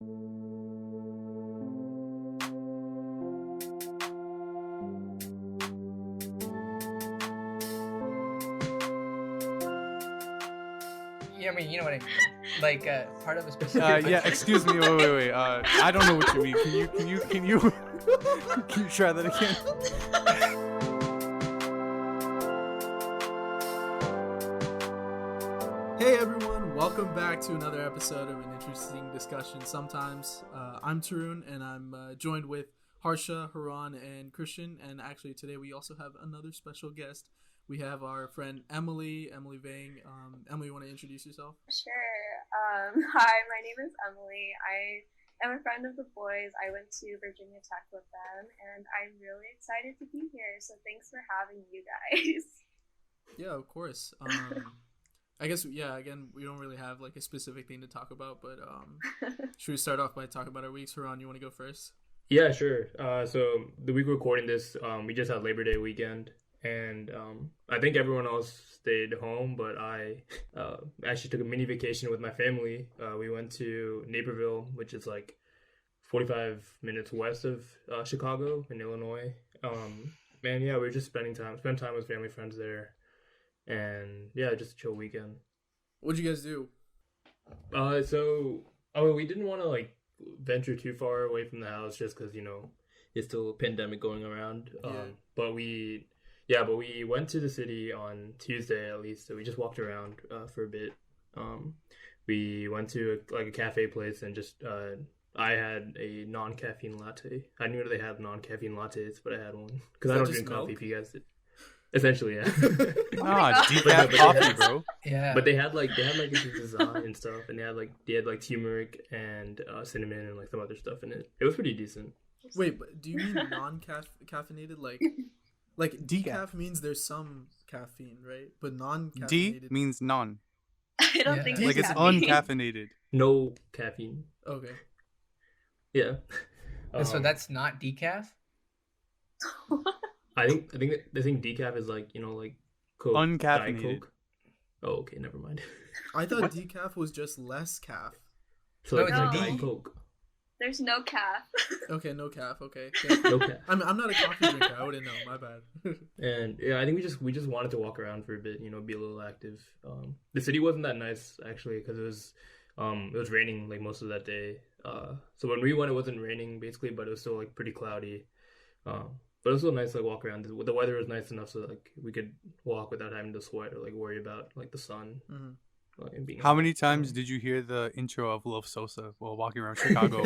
Yeah, I mean, you know what I mean. Like part of a specific. Yeah, excuse me. Wait. I don't know what you mean. Can you can you try that again? Hey everyone, welcome back to another episode of An Interesting Discussion Sometimes. I'm Tarun, and I'm joined with Harsha, Haran, and Christian. And actually today we also have another special guest. We have our friend Emily Vang. Emily, you want to introduce yourself? Sure. Hi, my name is Emily. I am a friend of the boys. I went to Virginia Tech with them, and I'm really excited to be here. So thanks for having you guys. Yeah, of course. I guess, again, we don't really have like a specific thing to talk about, but should we start off by talking about our weeks? Haran, you want to go first? Yeah, sure. So the week we're recording this, we just had Labor Day weekend, and I think everyone else stayed home, but I actually took a mini vacation with my family. We went to Naperville, which is like 45 minutes west of Chicago in Illinois. And yeah, we were just spend time with family friends there, and yeah, just a chill weekend. What'd you guys do? We didn't want to like venture too far away from the house just because it's still a pandemic going around. But we went to the city on Tuesday at least, so we just walked around for a bit. We went to a cafe place and just I had a non-caffeine latte. I knew they have non-caffeine lattes, but I had one because I don't drink coffee. If you guys did. Essentially, yeah. Decaf coffee, bro. Yeah. But they had like a design and stuff, and they had turmeric and cinnamon and like some other stuff in it. It was pretty decent. Wait, but do you mean non-caffeinated? Like decaf means there's some caffeine, right? But non-caffeinated. D means non. I don't think like it's uncaffeinated. No caffeine. Okay. Yeah. So that's not decaf? I think decaf is like Coke, Uncaffeinated. Diet Coke. Oh, okay, never mind. I thought decaf was just less calf. So No, it's it's like D. Diet Coke. There's no calf. Okay, no calf. Okay. No calf. I'm not a coffee drinker. I wouldn't know. My bad. And yeah, I think we just wanted to walk around for a bit, be a little active. The city wasn't that nice actually because it was raining like most of that day. So when we went, it wasn't raining basically, but it was still like pretty cloudy. But it was still nice to like walk around. The weather was nice enough so like we could walk without having to sweat or like worry about like the sun. Mm-hmm. And being How many times did you hear the intro of Love Sosa while walking around Chicago?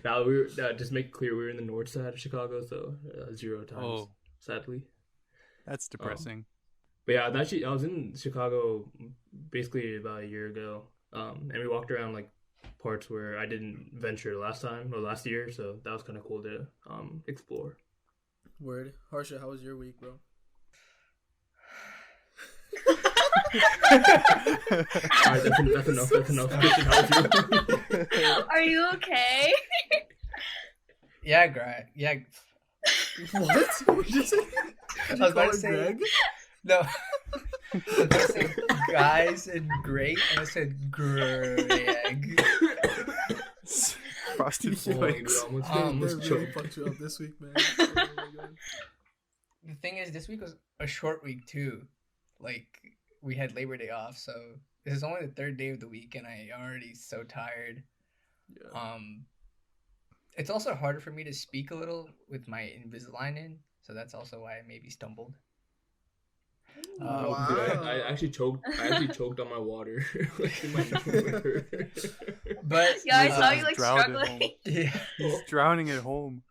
Now we were just make it clear we were in the north side of Chicago, so 0 times, sadly. That's depressing. But yeah, I was in Chicago basically about a year ago, and we walked around like parts where I didn't venture last year, so that was kind of cool to explore. Word. Harsha, how was your week, bro? Alright, that's enough. Christian, how was your Are you okay? Yeah, great. Yeah. What? What did you say? Did I was you call about it to say Greg? no. I was about to say guys and great, and I said Greg. Frosted Flakes. almost They really choked. fucked you up this week, man. Oh my god. The thing is, this week was a short week too. Like we had Labor Day off, so this is only the third day of the week, and I'm already so tired. Yeah. It's also harder for me to speak a little with my Invisalign in, so that's also why I maybe stumbled. Wow. Dude, I actually choked on my water. Like, in my nose. But Yeah, I He's, saw you like drowned at struggling. yeah, He's drowning at home.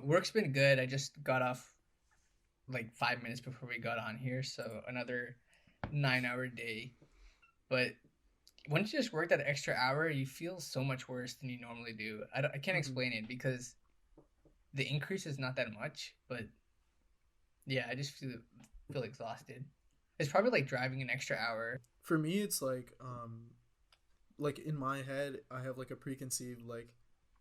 work's been good. I just got off like 5 minutes before we got on here, so another 9-hour day. But once you just work that extra hour, you feel so much worse than you normally do. I can't explain it because the increase is not that much, but yeah, I just feel exhausted. It's probably like driving an extra hour. For me, it's like in my head, I have like a preconceived like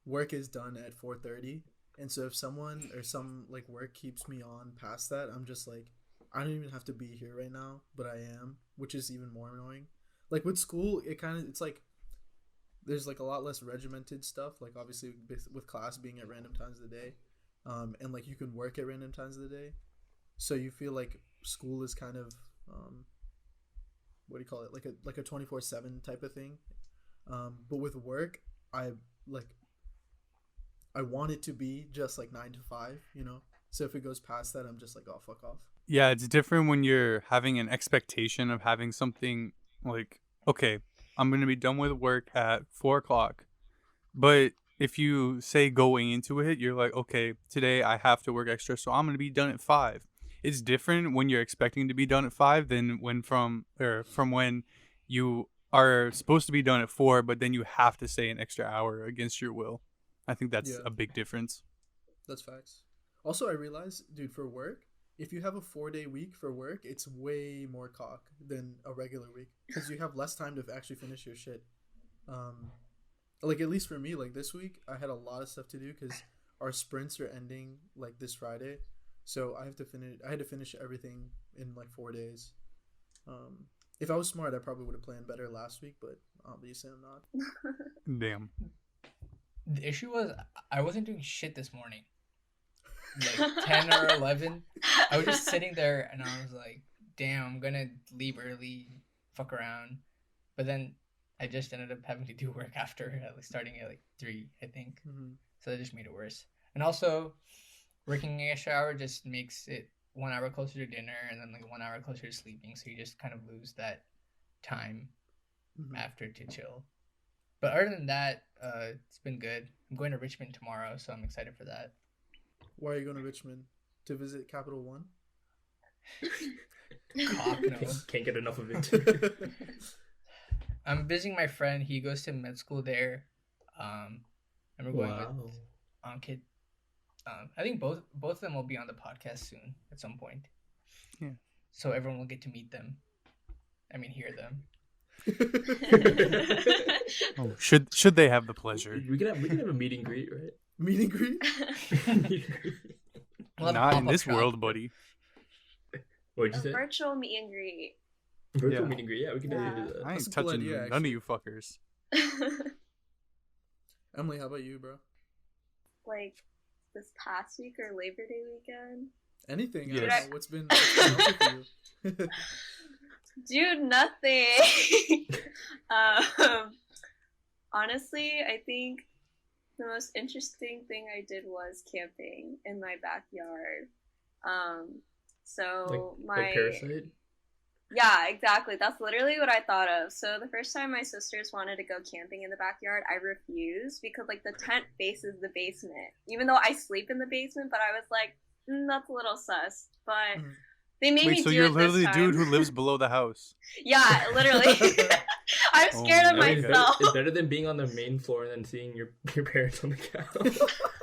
work is done at 4:30, and so if someone or some like work keeps me on past that, I'm just like, I don't even have to be here right now, but I am, which is even more annoying. Like with school, it's like there's like a lot less regimented stuff. Like obviously with class being at random times of the day, and like you can work at random times of the day, so you feel like school is kind of what do you call it, like a 24/7 type of thing. But with work, I like I want it to be just like 9 to 5, you know. So if it goes past that, I'm just like, oh, fuck off. Yeah, it's different when you're having an expectation of having something like, okay, I'm going to be done with work at 4 o'clock. But if you say going into it, you're like, okay, today I have to work extra, so I'm going to be done at 5. It's different when you're expecting to be done at 5 than from when you are supposed to be done at 4, but then you have to stay an extra hour against your will. I think that's Yeah. a big difference. That's facts. Also, I realize, dude, for work, if you have a 4-day week for work, it's way more cock than a regular week because you have less time to actually finish your shit. Like at least for me, like this week, I had a lot of stuff to do because our sprints are ending like this Friday, so I had to finish everything in like 4 days. If I was smart, I probably would have planned better last week, but obviously I'm not. Damn. The issue was I wasn't doing shit this morning. Like 10 or 11. I was just sitting there and I was like, damn, I'm gonna leave early, fuck around. But then I just ended up having to do work after, starting at like 3, I think. Mm-hmm. So that just made it worse. And also, working an extra hour just makes it 1 hour closer to dinner and then like 1 hour closer to sleeping. So you just kind of lose that time Mm-hmm. after to chill. But other than that, it's been good. I'm going to Richmond tomorrow, so I'm excited for that. Why are you going to Richmond? To visit Capital One? Cock, no. Can't get enough of it. I'm visiting my friend. He goes to med school there. And we're going with Ankit. I think both of them will be on the podcast soon at some point. Yeah. So everyone will get to meet them. I mean, hear them. Oh, should they have the pleasure? We can have a meet and greet, right? Meet and greet? We'll have a Not in pop-up this shop. world, buddy. What'd you A say? virtual meet and greet. Virtual Yeah. meet and greet. Yeah, we can Yeah. definitely do that. I That's ain't a cool touching idea, none of actually. you fuckers. Emily, how about you, bro? Like this past week or Labor Day weekend. Anything? I Yes. don't know. What's been up with you? Dude, nothing. Honestly, I think the most interesting thing I did was camping in my backyard. So Like Parasite? Yeah, exactly. That's literally what I thought of. So the first time my sisters wanted to go camping in the backyard, I refused because like the tent faces the basement. Even though I sleep in the basement, but I was like, that's a little sus. But Mhm. they made me Wait, so do you're it literally this the dude time. who lives below the house? Yeah, literally. I'm Oh scared of my I mean, myself. it's better than being on the main floor and then seeing your parents on the couch.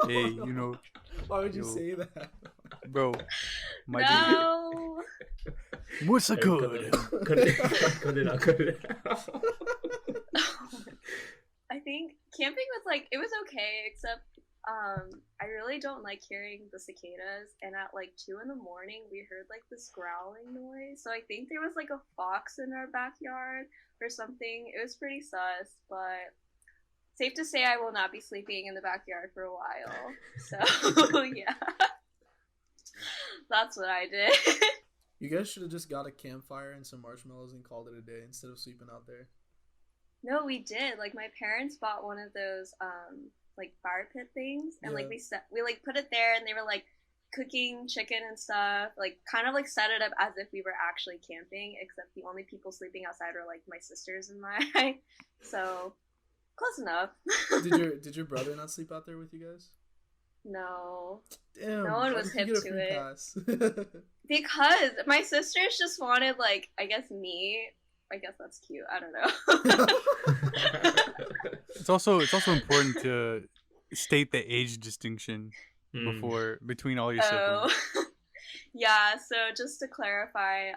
Hey, you know, Why would you Yo. say that? bro. My No. dude. What's a Hey, good? Cut it out. Cut it out. I think camping was like it was okay, except I really don't like hearing the cicadas. And at like 2 in the morning, we heard like this growling noise. So I think there was like a fox in our backyard or something. It was pretty sus, but safe to say I will not be sleeping in the backyard for a while. So yeah, that's what I did. You guys should have just got a campfire and some marshmallows and called it a day instead of sleeping out there. No, we did. Like my parents bought one of those like fire pit things, and like Yeah. we like put it there, and they were like cooking chicken and stuff, like kind of like set it up as if we were actually camping, except the only people sleeping outside were like my sisters and I. So close enough. Did your brother not sleep out there with you guys? No, Damn. No one why was did you hip get a to free it. pass? because my sisters just wanted like I guess me. I guess that's cute. I don't know. It's also important to state the age distinction Mm. between all your siblings. Oh, yeah. So just to clarify,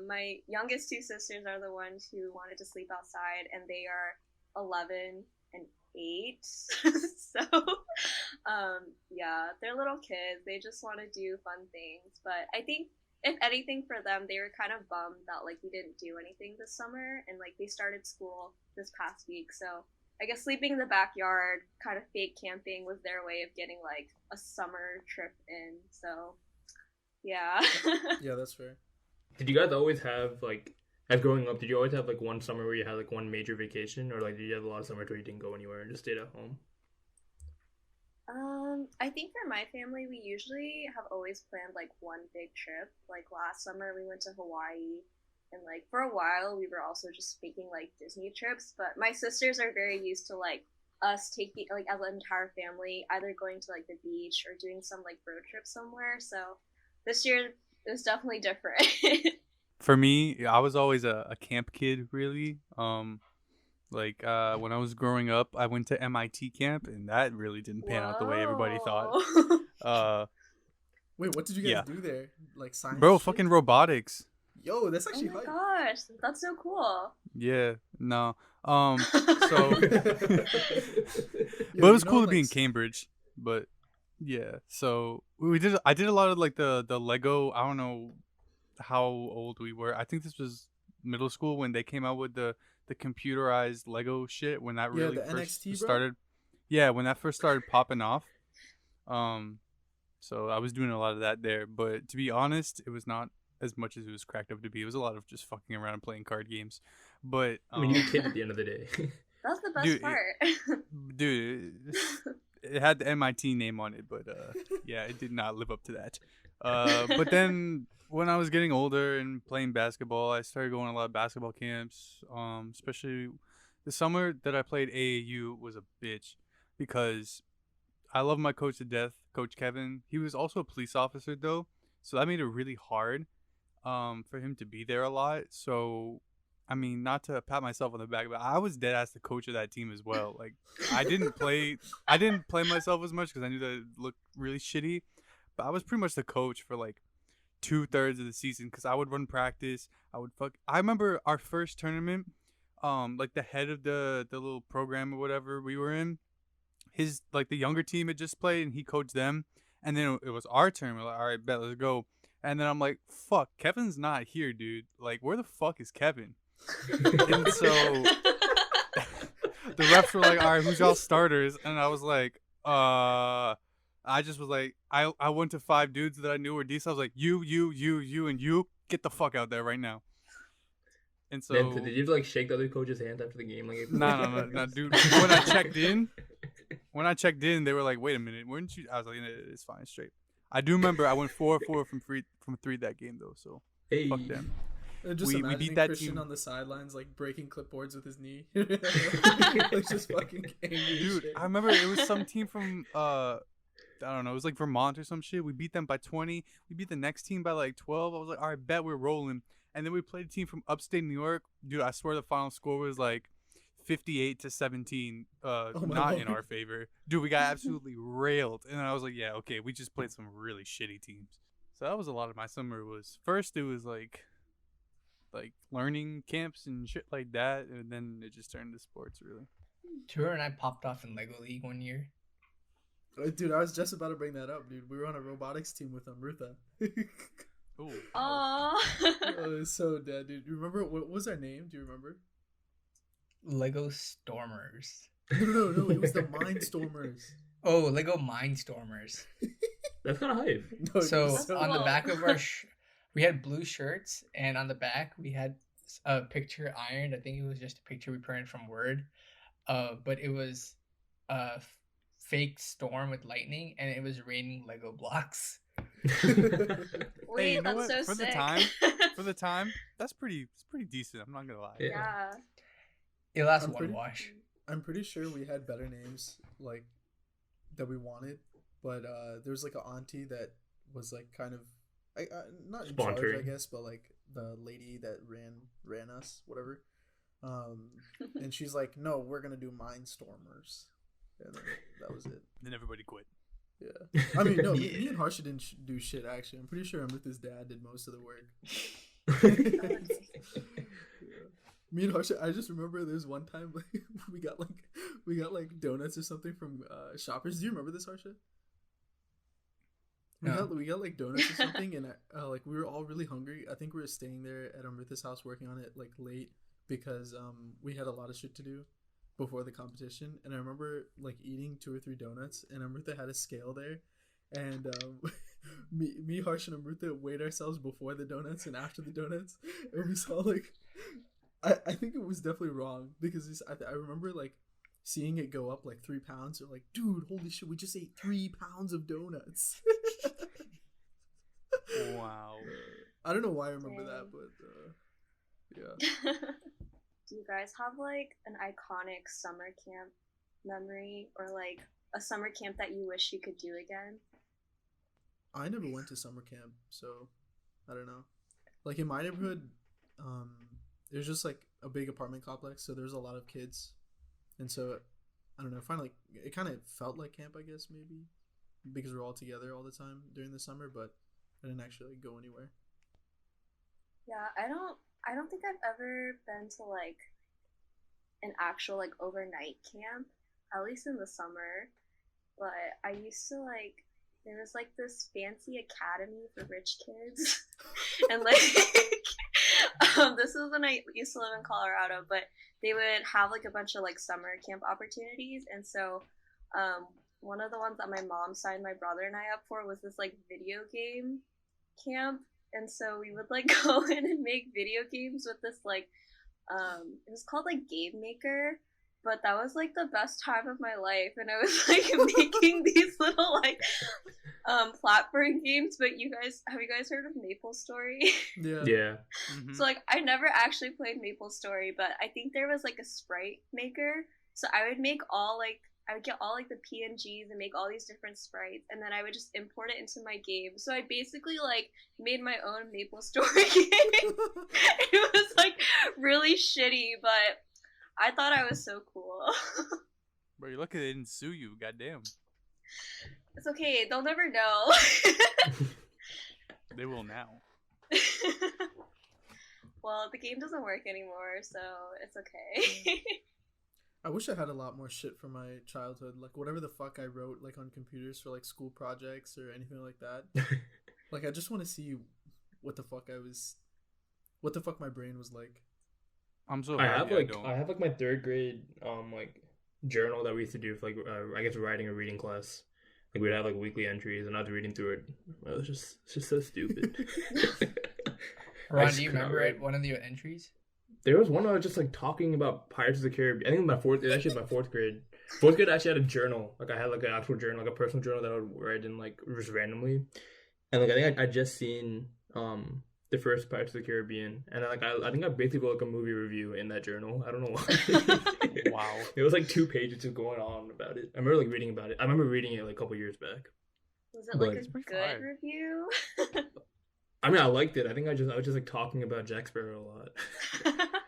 my youngest 2 sisters are the ones who wanted to sleep outside, and they are 11 and 8. So, yeah, they're little kids. They just want to do fun things. But I think if anything for them, they were kind of bummed that like we didn't do anything this summer, and like they started school this past week. So I guess sleeping in the backyard, kind of fake camping was their way of getting like a summer trip in. So yeah. Yeah, that's fair. Did you guys always have like, as growing up, did you always have like one summer where you had like one major vacation, or like did you have a lot of summers where you didn't go anywhere and just stayed at home? I think for my family, we usually have always planned like one big trip. Like last summer, we went to Hawaii, and like for a while, we were also just making like Disney trips. But my sisters are very used to like us taking like as an entire family, either going to like the beach or doing some like road trip somewhere. So this year it was definitely different. For me, I was always a camp kid, really. When I was growing up, I went to MIT camp, and that really didn't pan out the way everybody thought. Whoa. Uh, Wait, what did you guys Yeah. do there? Like science? bro, shit? fucking robotics. Yo, that's Oh actually my hype. gosh, that's so cool. Yeah, no. So, Yo, but it was you know, cool to like, be in Cambridge. But yeah, so I did a lot of like the Lego. I don't know how old we were. I think this was middle school when they came out with the computerized Lego shit when that Yeah, really the first NXT, bro? started. Yeah, when that first started popping off. So I was doing a lot of that there, but to be honest, it was not as much as it was cracked up to be. It was a lot of just fucking around and playing card games. But I mean, you're a kid at the end of the day. That's the best Dude, part. dude, it had the MIT name on it, but yeah, it did not live up to that. But then when I was getting older and playing basketball, I started going to a lot of basketball camps. Especially the summer that I played AAU was a bitch because I love my coach to death, Coach Kevin. He was also a police officer though, so that made it really hard for him to be there a lot. So I mean, not to pat myself on the back, but I was dead ass the coach of that team as well. Like, I didn't play myself as much because I knew that it looked really shitty. But I was pretty much the coach for like 2/3 of the season because I would run practice. I remember our first tournament, like the head of the little program or whatever we were in, his like the younger team had just played and he coached them, and then it was our turn. We're like, all right, bet, let's go. And then I'm like, fuck, Kevin's not here, dude. Like, where the fuck is Kevin? And so the refs were like, all right, who's y'all starters? And I was like, I just was like, I went to 5 dudes that I knew were decent. I was like, you, and you, get the fuck out there right now. And so, Then, did you like shake the other coach's hand after the game? Like, no, dude. When I checked in, they were like, wait a minute, weren't you? I was like, it's fine, it's straight. I do remember I went 4-4 from 3 that game though, so hey, fuck them. Just We imagining beat that Christian team. on the sidelines, like breaking clipboards with his knee. Like just fucking angry as Dude, shit. I remember it was some team from I don't know, it was like Vermont or some shit. We beat them by 20. We beat the next team by like 12. I was like, all right, bet we're rolling. And then we played a team from upstate New York. Dude, I swear the final score was like 58-17, my not in lord. our favor. Dude, we got absolutely railed. And I was like, yeah, okay, we just played some really shitty teams. So that was a lot of my summer. Was first it was like learning camps and shit like that, and then it just turned to sports really. Tour and I popped off in Lego League one year. Dude, I was just about to bring that up, dude. We were on a robotics team with Amrutha. Ooh. Oh. Oh, it's so dead, dude. You remember what was our name? Do you remember? Lego Stormers. No. It was the Mindstormers. Oh, Lego Mindstormers. that's kind of hype. No, it So was on the cool. back of our, we had blue shirts, and on the back we had a picture ironed. I think it was just a picture we printed from Word. But it was a fake storm with lightning, and it was raining Lego blocks. Wait, you know that's what? so For the sick. For the time, it's pretty decent. I'm not gonna lie. Yeah. Yeah. It lasts I'm one pretty- wash. I'm pretty sure we had better names like that we wanted, but there's like an auntie that was like kind of not in charge, I Sponsoring. guess, but like the lady that ran us, whatever. And she's like, "No, we're gonna do Mindstormers," and then that was it. Then everybody quit. Yeah, I mean, no, me Yeah. and Harsha didn't do shit. Actually, I'm pretty sure Amrita's dad did most of the work. Yeah. Me and Harsha, I just remember there's one time like we got like donuts or something from Shoppers. Do you remember this, Harsha? No. We got like donuts or something, and like we were all really hungry. I think we were staying there at Amrita's house working on it like late because we had a lot of shit to do, before the competition, and I remember like eating 2 or 3 donuts, and Amrita had a scale there, and me, Harsh, and Amrita weighed ourselves before the donuts and after the donuts, and we saw like I think it was definitely wrong because I remember like seeing it go up like 3 pounds. Or like, dude, holy shit, we just ate 3 pounds of donuts. Wow. I don't know why I remember that, but yeah. Do you guys have like an iconic summer camp memory or like a summer camp that you wish you could do again? I never went to summer camp, so I don't know. Like in my neighborhood, it was just like a big apartment complex, so there's a lot of kids, and so I don't know. Finally, it kind of felt like camp, I guess, maybe because we're all together all the time during the summer, but I didn't actually like, go anywhere. Yeah, I don't think I've ever been to like an actual like overnight camp, at least in the summer. But I used to like there was like this fancy academy for rich kids, and like this was when I used to live in Colorado. But they would have like a bunch of like summer camp opportunities, and so one of the ones that my mom signed my brother and I up for was this like video game camp. And so we would like go in and make video games with this like it was called like Game Maker, but that was like the best time of my life. And I was like making these little like platform games. But have you guys heard of MapleStory? Yeah. Mhm. So like I never actually played MapleStory, but I think there was like a sprite maker. So I would get all like the PNGs and make all these different sprites, and then I would just import it into my game. So I basically like made my own MapleStory game. It was like really shitty, but I thought I was so cool. Bro, you're lucky they didn't sue you. Goddamn. It's okay, they'll never know. They will now. Well, the game doesn't work anymore, so it's okay. I wish I had a lot more shit from my childhood, like whatever the fuck I wrote like on computers for like school projects or anything like that. Like I just want to see what the fuck my brain was like. I'm so I happy have don't. I have like my 3rd grade like journal that we used to do for like I guess writing or reading class. Like we'd have like weekly entries, and I was reading through it. It was just so stupid. Ron, do you remember one of your entries? There was one I was just like talking about Pirates of the Caribbean. I think it actually was my 4th grade. 4th grade I actually had a journal. Like I had like an actual journal, like a personal journal that I would write in like just randomly. And like I think I just seen the first Pirates of the Caribbean, and then, like I think I basically wrote like a movie review in that journal. I don't know why. Wow. It was like 2 pages just going on about it. I remember like reading about it. I remember reading it like a couple years back. Was it like But- a It's pretty good fire. review? I mean, I liked it. I think I was just like talking about Jack Sparrow a lot.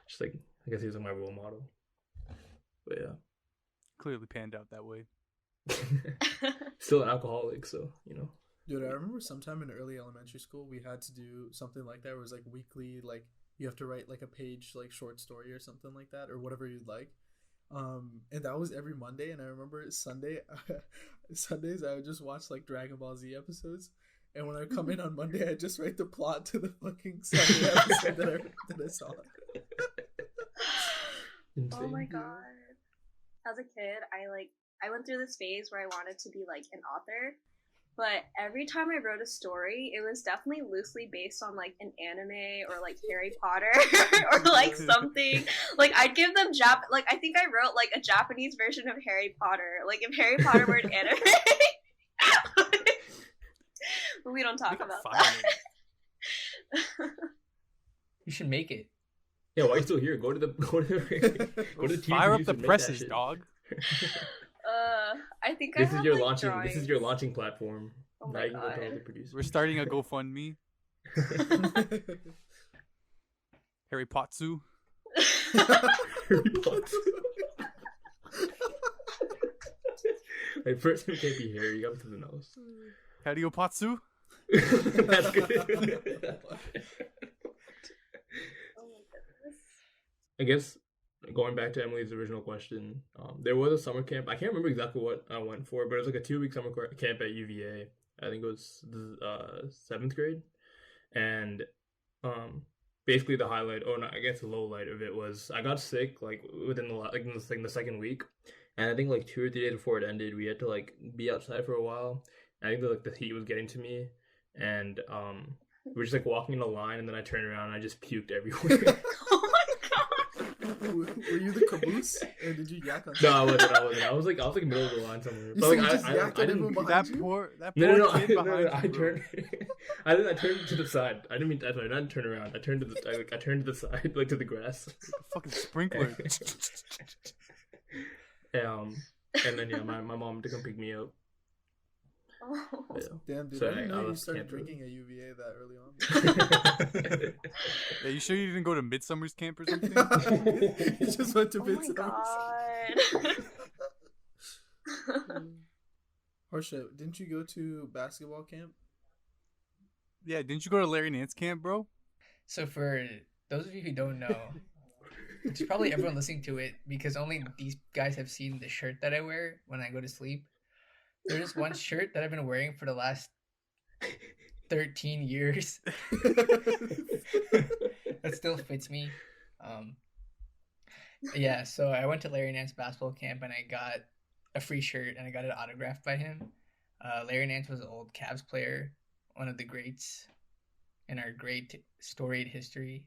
Just like I guess he was like my role model. But Clearly panned out that way. yeah, still an alcoholic, so you know. Dude, I remember sometime in early elementary school we had to do something like that where it was like weekly, like you have to write like a page like short story or something like that or whatever you'd like. And that was every Monday, and I remember Sundays I would just watch like Dragon Ball Z episodes, and when I come in on Monday I just write the plot to the fucking Sunday episode that I saw. Oh my Insane. god. As a kid, I went through this phase where I wanted to be like an author, but every time I wrote a story, it was definitely loosely based on like an anime or like Harry Potter or like something. Like I'd give them like I think I wrote like a Japanese version of Harry Potter. Like if Harry Potter were an anime. But we don't talk You can about find that. You should make it. Yeah, why are you still here? Go to the go to the TV Fire up producers the and make that presses, shit. dog. I think This I is have, your like, launching. This is your drawings. launching platform. Oh Now my you can go to all god. the producers. We're starting a GoFundMe. Harry Potsu. Harry Potter. Like first name can't be Harry. You got something else. Harry Potsu. That's good. Oh my goodness. I guess going back to Emily's original question, there was a summer camp. I can't remember exactly what I went for, but it was like a 2-week summer camp at UVA. I think it was 7th grade, and basically the highlight, or not, I guess the low light of it was I got sick like within the second week, and I think like 2 or 3 days before it ended, we had to like be outside for a while. I think the heat was getting to me, and we were just like walking in a line, and then I turned around and I just puked everywhere. Oh my god. Were you the caboose, or did you yak on? No, I wasn't. I was like middle of the line somewhere. You But said like you just yacked I at didn't. everyone behind That you? poor No, kid behind I you, bro. turned. I turned to the side. I didn't mean. I didn't turn around. I turned to the. I turned to the side, like to the grass. Fucking sprinkler. And then my mom had to come pick me up. Oh. Yeah. Damn, dude, So I didn't know you was started camping. drinking at UVA that early on. Yeah, you sure you didn't go to Midsummer's camp or something? You just went to Oh my Midsummer's. god. Harsha, didn't you go to basketball camp? Yeah, didn't you go to Larry Nance camp, bro? So for those of you who don't know, it's probably everyone listening to it because only these guys have seen the shirt that I wear when I go to sleep. There's one shirt that I've been wearing for the last 13 years that still fits me. Yeah, so I went to Larry Nance basketball camp and I got a free shirt and I got it autographed by him. Larry Nance was an old Cavs player, one of the greats in our great storied history.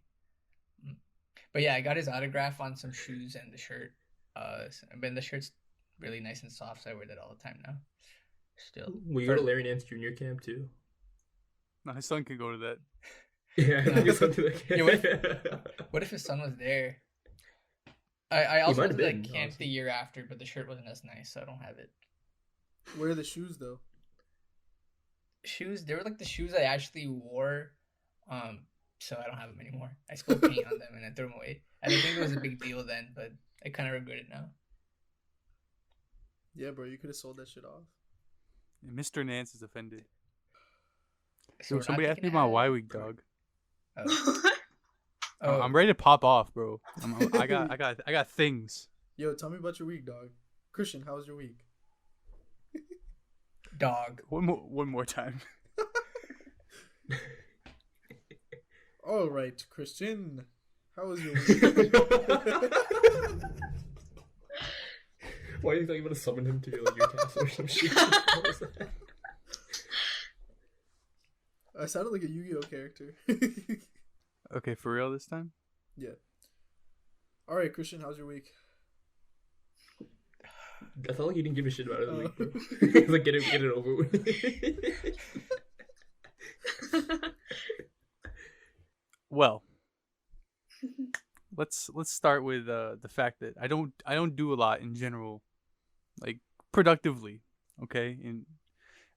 But yeah, I got his autograph on some shoes and the shirt. But the shirt's really nice and soft, so I wear that all the time now. Still. We go to Larry Nance Junior camp too. No, his son can go to that. Yeah, I think it's something like Yeah, what if his son was there? I also might went to have like been, camp honestly. the year after, but the shirt wasn't as nice, so I don't have it. Where are the shoes though? Shoes, they were like the shoes I actually wore, so I don't have them anymore. I spilled paint on them and I threw them away. I didn't think it was a big deal then, but I kind of regret it now. Yeah, bro, you could have sold that shit off. Mr. Nance is offended. So Yo, we're not somebody asked me taking my a- Y week, dog. Oh. Oh, I'm ready to pop off, bro. I got things. Yo, tell me about your week, dog. Christian, how was your week? dog. One more time. All right, Christian, how was your week? Why do you think I'm gonna summon him to like your castle or some shit? What was that? I sounded like a Yu-Gi-Oh character. Okay, for real this time? Yeah. All right, Christian, how's your week? I felt like you didn't give a shit about it. Oh. Like get it over with. Well, let's start with the fact that I don't do a lot in general, like productively, okay? In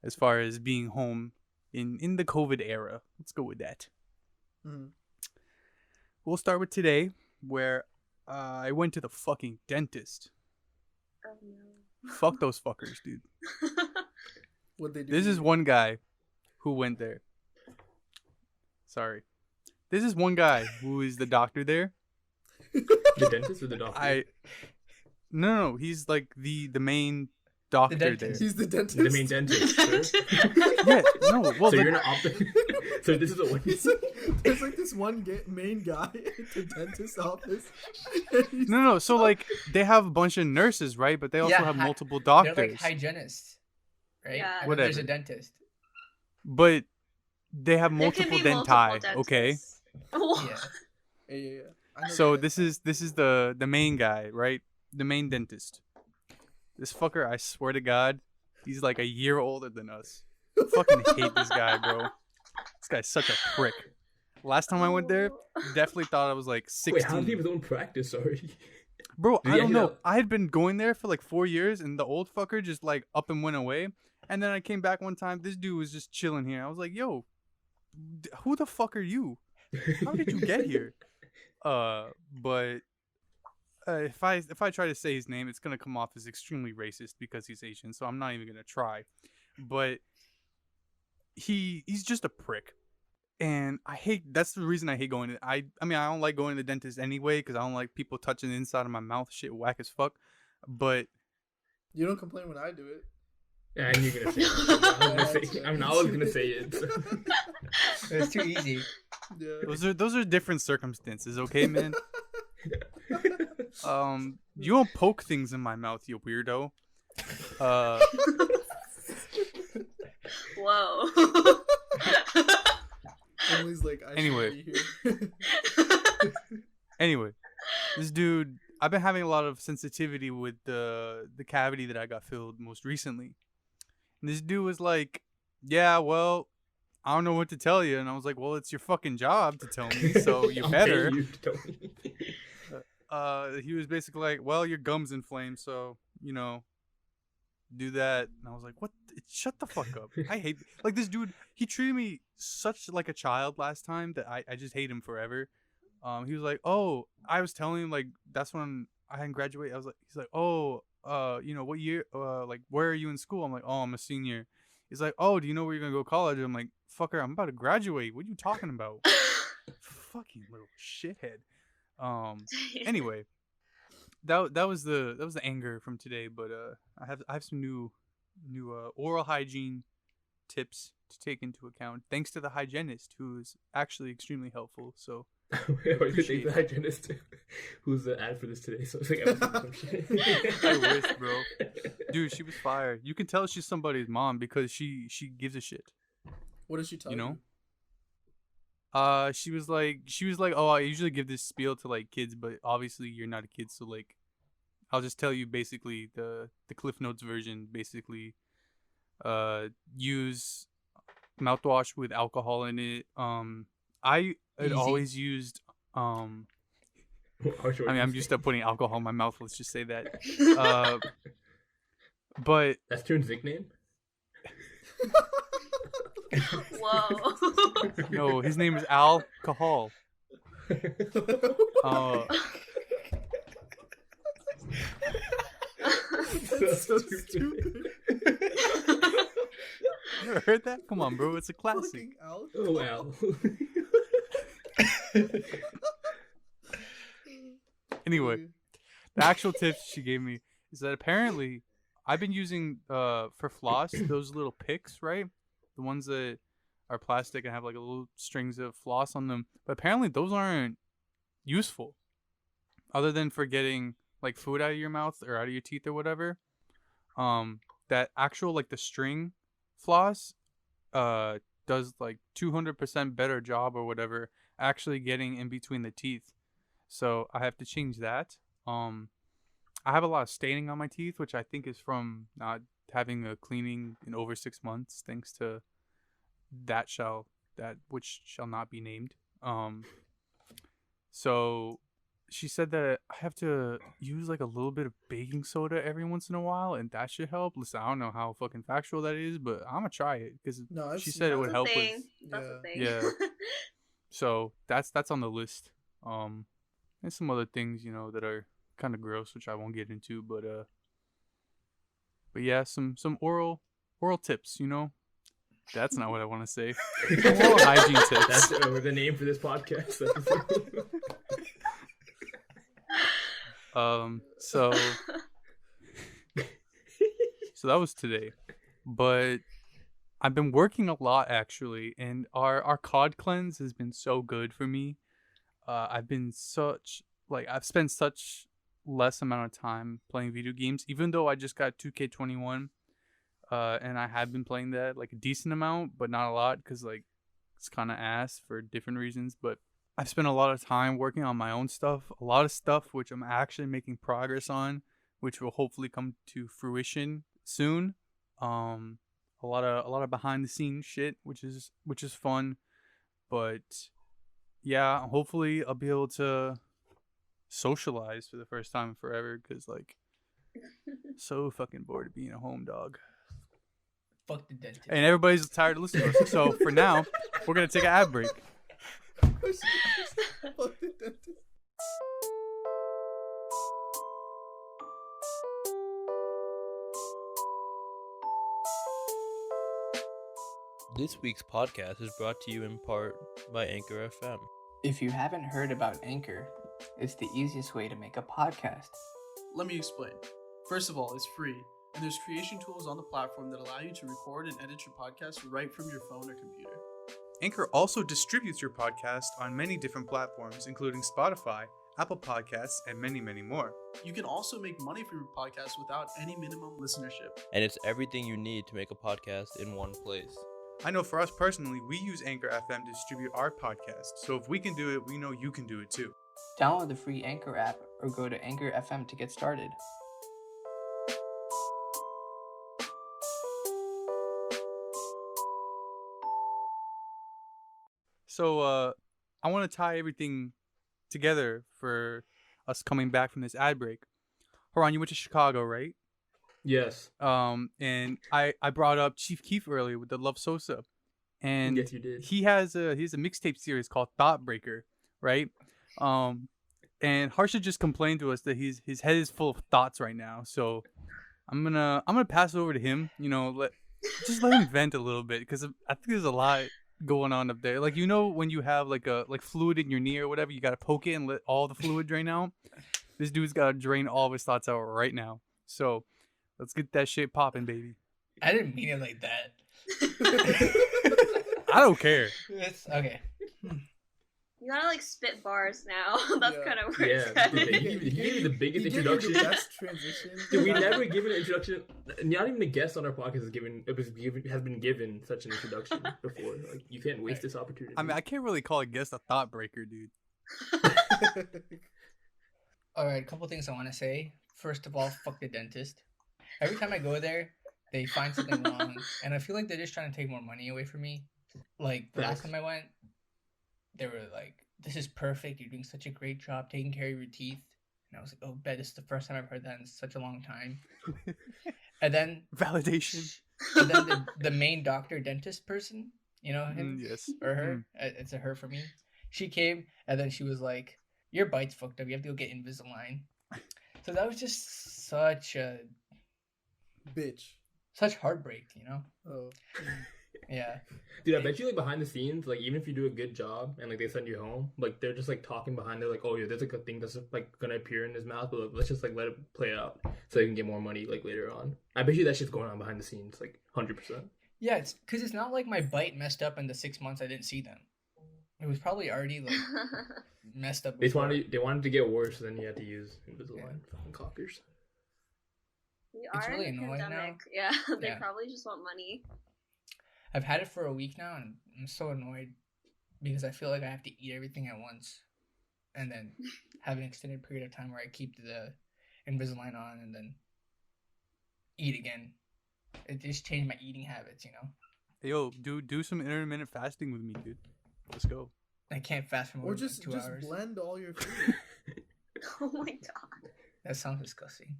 as far as being home in the COVID era. Let's go with that. Mhm. We'll start with today, where I went to the fucking dentist. Oh no. Fuck those fuckers, dude. What'd they do? This to is you? one guy who went there. Sorry. This is one guy who is the doctor there. The dentist or the doctor? No, he's like the main doctor there. dentist. He's the dentist. The main dentist. Sir? Yeah, no, well, So the- you're not So this is a one. There's like this one main guy at the dentist's office. and he's- no. So like they have a bunch of nurses, right? But they also Yeah, have hi- multiple They're doctors. like hygienists, right? Yeah. And then there's a Whatever. dentist. But they have There can multiple be denti. multiple Okay. dentists. Oh. Yeah. Yeah. I know So that. this is the main guy, right? The main dentist. This fucker, I swear to God, he's like a year older than us. I fucking hate this guy, bro. This guy's such a prick. Last time I went there, definitely thought I was like 16. Wait, how did he have his own practice already? Bro, Did I he don't actually know. have- I had been going there for like 4 years, and the old fucker just like up and went away. And then I came back one time. This dude was just chilling here. I was like, "Yo, who the fuck are you? How did you get here?" But if I try to say his name, it's gonna come off as extremely racist because he's Asian. So I'm not even gonna try. But he's just a prick. And I hate. That's the reason I hate going to. I mean, I don't like going to the dentist anyway because I don't like people touching the inside of my mouth. Shit, whack as fuck. But You don't complain when I do it. Yeah, I knew you were gonna say it. I was gonna say it. So. It's too easy. Yeah. Those are different circumstances, okay, man? You don't poke things in my mouth, you weirdo. Whoa. Emily's like, I Anyway. should be here. Anyway, this dude, I've been having a lot of sensitivity with the cavity that I got filled most recently. And this dude was like, "Yeah, well, I don't know what to tell you." And I was like, "Well, it's your fucking job to tell me, so you I'll better." pay you to tell me. He was basically like, "Well, your gum's inflamed, so do that." And I was like, "What? Shut the fuck up!" I hate like this dude. He treated me such like a child last time that I just hate him forever. He was like, "Oh, I was telling him like that's when I hadn't graduated." He's like, "Oh, what year? Like where are you in school?" I'm like, "Oh, I'm a senior." He's like, "Oh, do you know where you're gonna go to college?" I'm like, "Fucker, I'm about to graduate. What are you talking about?" Fucking little shithead. Anyway, that was the anger from today, but I have some new oral hygiene tips to take into account, thanks to the hygienist, who is actually extremely helpful. So Wait, the hygienist who's the ad for this today, so it's like some shit. I wish, bro. Dude, she was fire. You can tell she's somebody's mom because she gives a shit. What did she tell you? You know? She was like, "Oh, I usually give this spiel to like kids, but obviously you're not a kid, so like, I'll just tell you basically the Cliff Notes version. Basically, use mouthwash with alcohol in it. I had Easy. always used I mean, I'm used to putting alcohol in my mouth. Let's just say that. But That's Turn's nickname. Whoa. no, his name is Alcohol. That's so stupid. You ever heard that? Come on, bro. It's a classic. Fucking Al. Oh wow. Anyway, the actual tips she gave me is that apparently I've been using for floss those little picks, right? The ones that are plastic and have like a little strings of floss on them. But apparently those aren't useful, other than for getting like food out of your mouth or out of your teeth or whatever. That actual like the string floss does like 200% better job or whatever actually getting in between the teeth. So I have to change that. I have a lot of staining on my teeth, which I think is from not having a cleaning in over 6 months, thanks to that which shall not be named. So she said that I have to use like a little bit of baking soda every once in a while, and that should help. Listen, I don't know how fucking factual that is, but I'm gonna try it because No, she said it would help with. That's a thing. Yeah. So that's on the list. And some other things, that are kind of gross, which I won't get into, but yeah, some oral tips, That's not what I want to say. Oral hygiene tips. That's the name for this podcast. So that was today, but I've been working a lot actually, and our COD cleanse has been so good for me. I've spent such less amount of time playing video games, even though I just got 2K21, and I have been playing that like a decent amount, but not a lot because like it's kind of ass for different reasons. But I've spent a lot of time working on my own stuff, a lot of stuff which I'm actually making progress on, which will hopefully come to fruition soon. A lot of behind the scenes shit, which is fun, but yeah, hopefully I'll be able to socialize for the first time in forever because like so fucking bored of being a home dog. Fuck the dentist. And everybody's tired of listening to us. So for now, we're gonna take an ad break. Fuck the dentist. This week's podcast is brought to you in part by Anchor FM. If you haven't heard about Anchor, it's the easiest way to make a podcast. Let me explain. First of all, it's free, and there's creation tools on the platform that allow you to record and edit your podcast right from your phone or computer. Anchor also distributes your podcast on many different platforms, including Spotify, Apple Podcasts, and many, many more. You can also make money from your podcast without any minimum listenership. And it's everything you need to make a podcast in one place. I know for us personally, we use Anchor FM to distribute our podcast, so if we can do it, we know you can do it too. Download the free Anchor app or go to Anchor FM to get started. So, I want to tie everything together for us coming back from this ad break. Haran, you went to Chicago, right? Yes. And I brought up Chief Keef earlier with the Love Sosa, and Yes, you did. he has a mixtape series called Thought Breaker, right? And Harsha just complained to us that his head is full of thoughts right now. So I'm gonna pass it over to him. You know, let him vent a little bit, because I think there's a lot going on up there. Like, you know, when you have like fluid in your knee or whatever, you gotta poke it and let all the fluid drain out. This dude's gotta drain all of his thoughts out right now. So let's get that shit popping, baby. I didn't mean it like that. I don't care. It's okay. You gotta like spit bars now. That's Yeah. kind of where Yeah, it's headed. dude, he gave you the biggest He gave you introduction. the best transition. Dude, we never given an introduction. Not even a guest on our podcast has been given such an introduction before. Like, you can't waste this opportunity. I mean, I can't really call a guest a thought breaker, dude. All right, a couple things I want to say. First of all, fuck the dentist. Every time I go there, they find something wrong, and I feel like they're just trying to take more money away from me. Like, the last time I went, they were like, "This is perfect. You're doing such a great job taking care of your teeth." And I was like, "Oh, bet this is the first time I've heard that in such a long time." And then Validation. and then the main doctor dentist person, you know him Yes. or her? It's a her for me. She came, and then she was like, "Your bite's fucked up. You have to go get Invisalign." So that was just such heartbreak, you know? Oh. Yeah. Dude, I bet you, like, behind the scenes, like, even if you do a good job and, like, they send you home, like, they're just, like, talking behind it, like, "Oh, yeah, there's, like, a thing that's, like, gonna appear in his mouth, but, like, let's just, like, let it play out so they can get more money, like, later on." I bet you that shit's going on behind the scenes, like, 100%. Yeah, it's because it's not like my bite messed up in the 6 months I didn't see them. It was probably already, like, messed up They before. wanted to get worse, then you had to use Invisalign. Fucking cockers. We It's are really in a annoying now. pandemic. Yeah, they Yeah. probably just want money. I've had it for a week now, and I'm so annoyed because I feel like I have to eat everything at once and then have an extended period of time where I keep the Invisalign on and then eat again. It just changed my eating habits, you know? Hey, yo, do some intermittent fasting with me, dude. Let's go. I can't fast for more Or than just 2 hours. blend all your food. Oh my god. That sounds disgusting.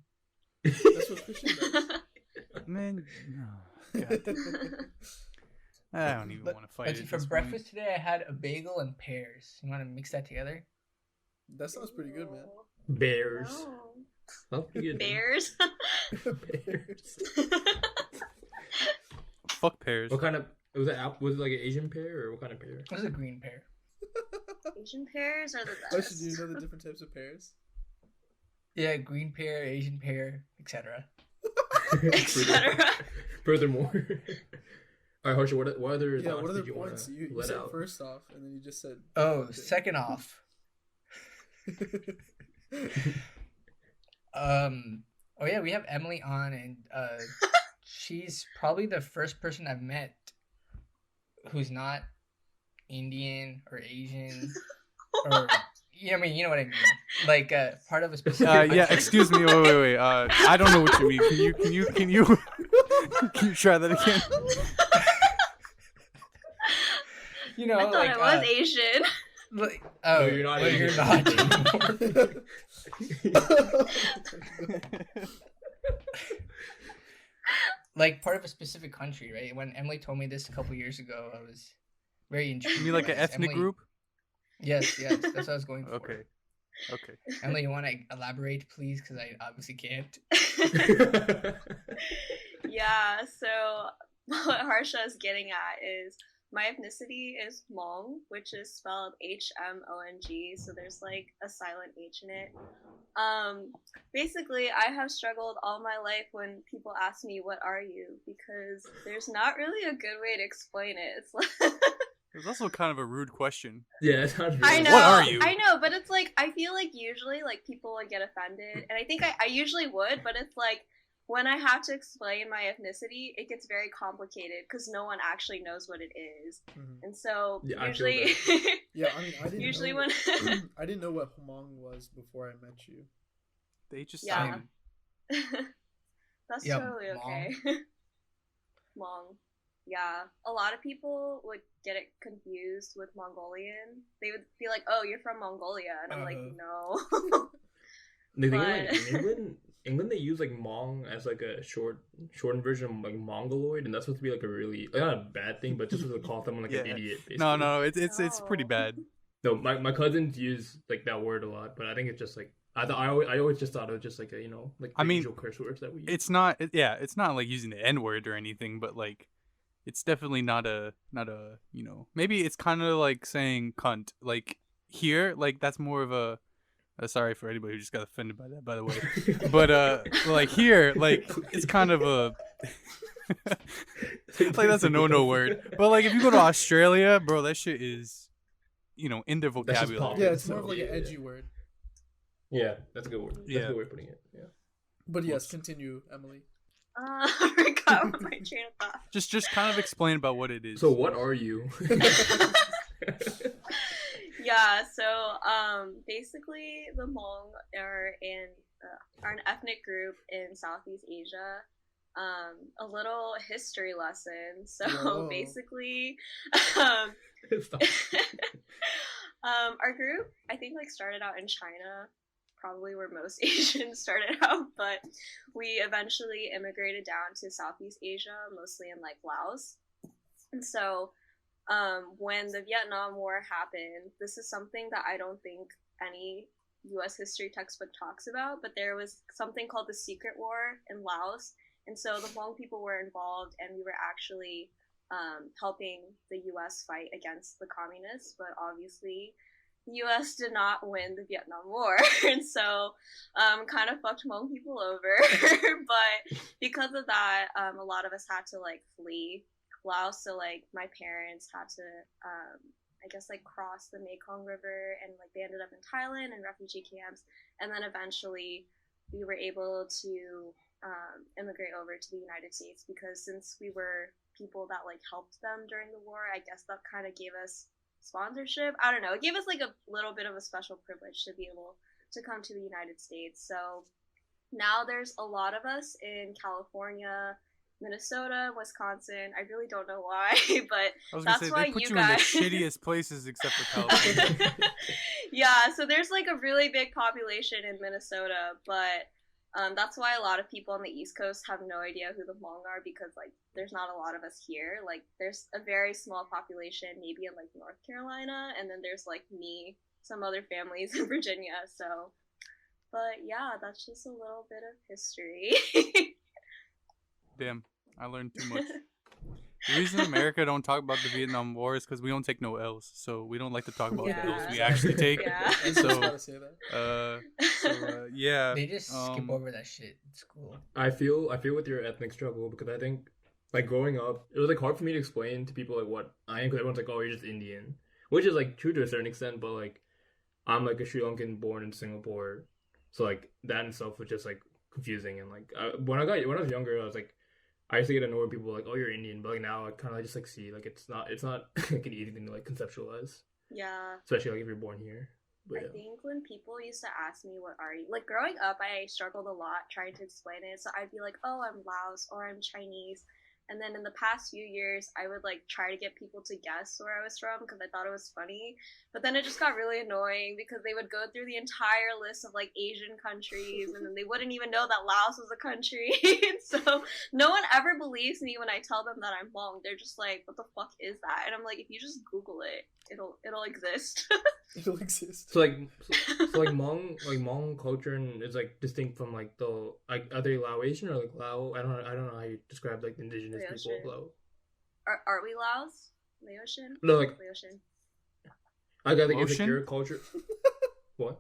That's what Christian does. Man, no. God. I don't even But- want to fight But it. for breakfast today, I had a bagel and pears. You want to mix that together? That sounds pretty good, man. Bears. No. That's pretty good. Bears. Bears. Fuck pears. What kind of... Was it like an Asian pear, or what kind of pear? It was a green pear. Asian pears are the Oh, best. should you know the different types of pears? Yeah, green pear, Asian pear, etc. Etc. Furthermore. Alright, Harsha, what other Yeah, thoughts what are did the you want points? to You let said out? first off, and then you just said. Oh, second off. Oh yeah, we have Emily on, and she's probably the first person I've met who's not Indian or Asian or yeah, I mean, you know what I mean. Like part of a specific. Yeah, country. excuse me. Wait. I don't know what you mean. Can you can you try that again? You know, I thought like I was Asian. like, No, oh, you're not well, Asian. you're not anymore. Like part of a specific country, right? When Emily told me this a couple years ago, I was very intrigued. You mean like an because ethnic Emily- group? Yes, that's what I was going for. Okay. Emily, you want to elaborate, please? Because I obviously can't. Yeah, so what Harsha is getting at is my ethnicity is Hmong, which is spelled Hmong, so there's like a silent H in it. Basically, I have struggled all my life when people ask me, "What are you?" because there's not really a good way to explain it. It's like It was also kind of a rude question. Yeah, it sounds I really- know. What are you? I know, but it's like I feel like usually like people would get offended, and I think I usually would, but it's like when I have to explain my ethnicity, it gets very complicated because no one actually knows what it is, Mhm. and so Yeah, I feel usually, Yeah, I mean, I didn't usually know, when I didn't know what Hmong was before I met you. They just Yeah. sound that's Yeah, totally okay. Hmong. Yeah, a lot of people would get it confused with Mongolian. They would be like, "Oh, you're from Mongolia," and I'm like, "No." The thing is, like, But- in England, they use like Hmong as like a shortened version of like Mongoloid, and that's supposed to be like a really not a bad thing, but just to call someone like an Yeah. idiot. Basically. no, it's pretty No. bad. No, my cousins use like that word a lot, but I think it's just like I always just thought it was just like a like I the mean, usual curse words that we use. It's not. It's not like using the N word or anything, but like, it's definitely not a maybe it's kind of like saying cunt. Like here, like that's more of a. Sorry for anybody who just got offended by that, by the way. But like here, like it's kind of a like that's a no word. But like if you go to Australia, bro, that shit is in their That's just vocabulary. pop. Yeah, it's more of like Yeah, an yeah. edgy word. Yeah, that's a good word. That's Yeah. a good way of putting it. Yeah. But yes, continue, Emily. I forgot my train of thought. Just kind of explain about what it is. So what are you? Yeah, so basically the Hmong are an ethnic group in Southeast Asia. A little history lesson. So Whoa. basically, Stop. our group I think like started out in China, probably where most Asians started out, but we eventually immigrated down to Southeast Asia, mostly in like Laos, and so. When the Vietnam War happened, this is something that I don't think any U.S. history textbook talks about, but there was something called the Secret War in Laos, and so the Hmong people were involved, and we were actually helping the U.S. fight against the communists, but obviously the U.S. did not win the Vietnam War, and so kind of fucked Hmong people over, but because of that, a lot of us had to like flee Laos, so like my parents had to I guess like cross the Mekong River, and like they ended up in Thailand in refugee camps, and then eventually we were able to immigrate over to the United States, because since we were people that like helped them during the war, I guess that kind of gave us sponsorship. I don't know, it gave us like a little bit of a special privilege to be able to come to the United States. So now there's a lot of us in California, Minnesota, Wisconsin. I really don't know why, but I was gonna that's say why they put you you in the guys- shittiest places except for California. yeah, so there's like a really big population in Minnesota, but that's why a lot of people on the East Coast have no idea who the Hmong are, because like there's not a lot of us here. Like there's a very small population maybe in like North Carolina, and then there's like me, some other families in Virginia. So, but yeah, that's just a little bit of history. Damn, I learned too much. The reason America don't talk about the Vietnam War is because we don't take no L's, so we don't like to talk about the L's we Yeah. actually take. Yeah. I just So, gotta say that. yeah. They just skip um, over that shit in school. I feel with your ethnic struggle, because I think like growing up, it was like hard for me to explain to people like what I am, because everyone's like, oh, you're just Indian, which is like true to a certain extent, but like I'm like a Sri Lankan born in Singapore, so like that in itself was just like confusing. And like when I was younger, I was like, I used to get annoyed when people were like, oh, you're Indian, but like now I kind of just like see like it's not like an easy thing to like conceptualize, Yeah. especially like if you're born here. But I yeah. think when people used to ask me what are you, like growing up, I struggled a lot trying to explain it. So I'd be like, oh, I'm Laos or I'm Chinese. And then in the past few years, I would like try to get people to guess where I was from because I thought it was funny. But then it just got really annoying because they would go through the entire list of like Asian countries, and then they wouldn't even know that Laos was a country. And so no one ever believes me when I tell them that I'm Hmong. They're just like, what the fuck is that? And I'm like, if you just Google it, it'll exist. It'll exist. So like Hmong culture is like distinct from like the like are they Laotian or like Lao? I don't know how you describe like the indigenous people of Laotian. Lao. Are we Laos? Laotian? No, like Laotian. I think it's like Laotian? your culture. What?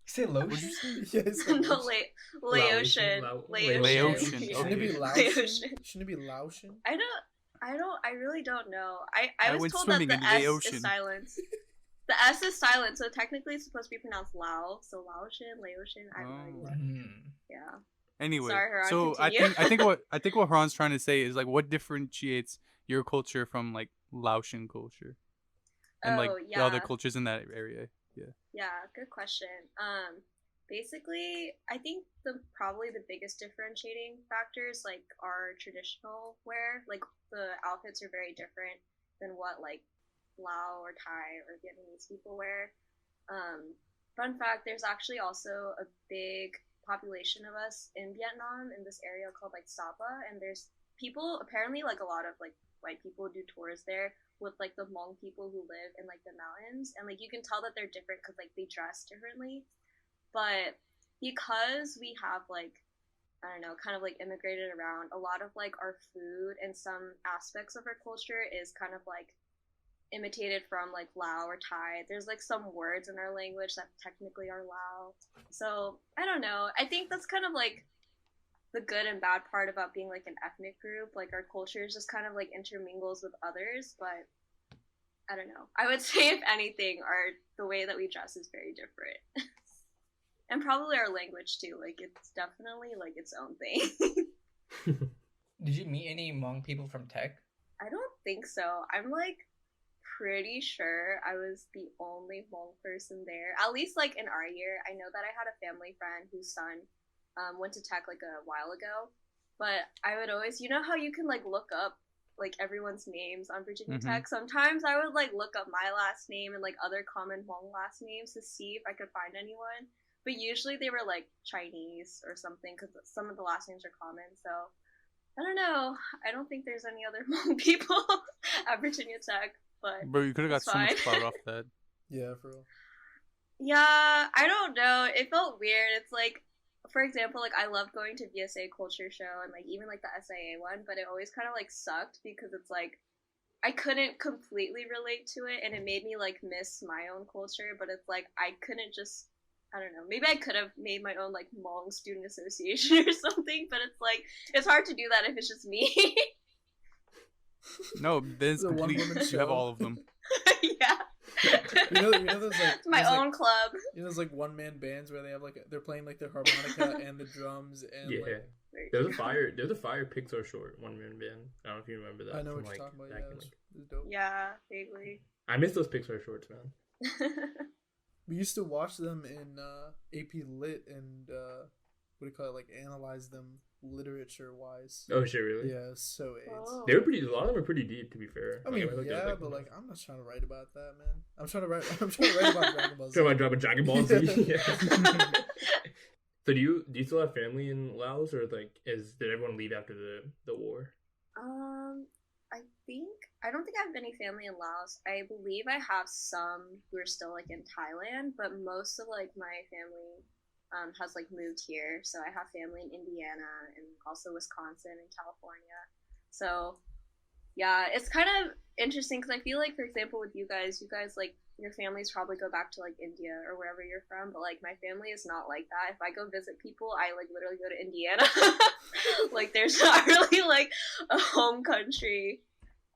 Say What'd lotion? you say? Yeah, it's No, like Laotian. Lao- Laotian. Laotian, Shouldn't it be okay. Laotian? Shouldn't it be Laotian? I don't. I really don't know. I was went told that swimming the in the S ocean. is silent. The S is silent, so technically it's supposed to be pronounced Lao. So Laotian, Laotian, I have no Oh. idea. Hmm. Yeah. Anyway, Sorry, Haran, so continue. I think what Haran's trying to say is like what differentiates your culture from like Laotian culture and like Oh, the other yeah. cultures in that area. Yeah, good question. Basically, I think probably the biggest differentiating factors like are traditional wear. Like the outfits are very different than what like Lao or Thai or Vietnamese people wear. Fun fact: there's actually also a big population of us in Vietnam in this area called like Sapa, and there's people apparently like a lot of like white people do tours there with like the Hmong people who live in like the mountains, and like you can tell that they're different because like they dress differently. But because we have like I don't know, kind of like immigrated around, a lot of like our food and some aspects of our culture is kind of like imitated from like Lao or Thai. There's like some words in our language that technically are Lao. So I don't know. I think that's kind of like the good and bad part about being like an ethnic group. Like our cultures just kind of like intermingles with others, but I don't know. I would say if anything, the way that we dress is very different. And probably our language too. Like it's definitely like its own thing. Did you meet any Hmong people from tech? I don't think so. I'm like pretty sure I was the only Hmong person there. At least like in our year. I know that I had a family friend whose son went to tech like a while ago. But I would always, you know how you can like look up like everyone's names on Virginia Mhm. Tech? Sometimes I would like look up my last name and like other common Hmong last names to see if I could find anyone. But usually they were like Chinese or something because some of the last names are common. So I don't know. I don't think there's any other Hmong people at Virginia Tech, but Bro, you could have got it's so much fine. clout off that. Yeah, for real. Yeah, I don't know. It felt weird. It's like, for example, like I loved going to VSA Culture Show and like even like the SIA one, but it always kind of like sucked because it's like I couldn't completely relate to it and it made me like miss my own culture, but it's like I couldn't just I don't know. Maybe I could have made my own like Hmong student association or something, but it's like it's hard to do that if it's just me. No, there's The complete. one-woman You have show. all of them. Yeah. You know those like It's my those, own like, club. you know those like one man bands where they have like they're playing like their harmonica and the drums and Yeah. like There's a fire Pixar short one man band. I don't know if you remember that. I know from, what like, you're talking about. back Yeah, in, it's like- dope. Yeah, vaguely. I miss those Pixar shorts, man. We used to watch them in AP Lit and what do you call it? Like analyze them literature wise. Oh shit, really? Yeah, so AIDS. Oh. They were pretty. A lot of them are pretty deep, to be fair. I mean, Like, looked at, yeah, like, but like I'm not trying to write about that, man. I'm trying to write. I'm trying to write about Dragon Ball Z. Try about dropping Dragon Ball Z. Yeah. Yeah. So do you still have family in Laos, or like did everyone leave after the war? I don't think I have any family in Laos. I believe I have some who are still like in Thailand, but most of like my family has like moved here. So I have family in Indiana and also Wisconsin and California. So yeah, it's kind of interesting because I feel like, for example, with you guys like your families probably go back to like India or wherever you're from, but like my family is not like that. If I go visit people, I like literally go to Indiana. Like there's not really like a home country.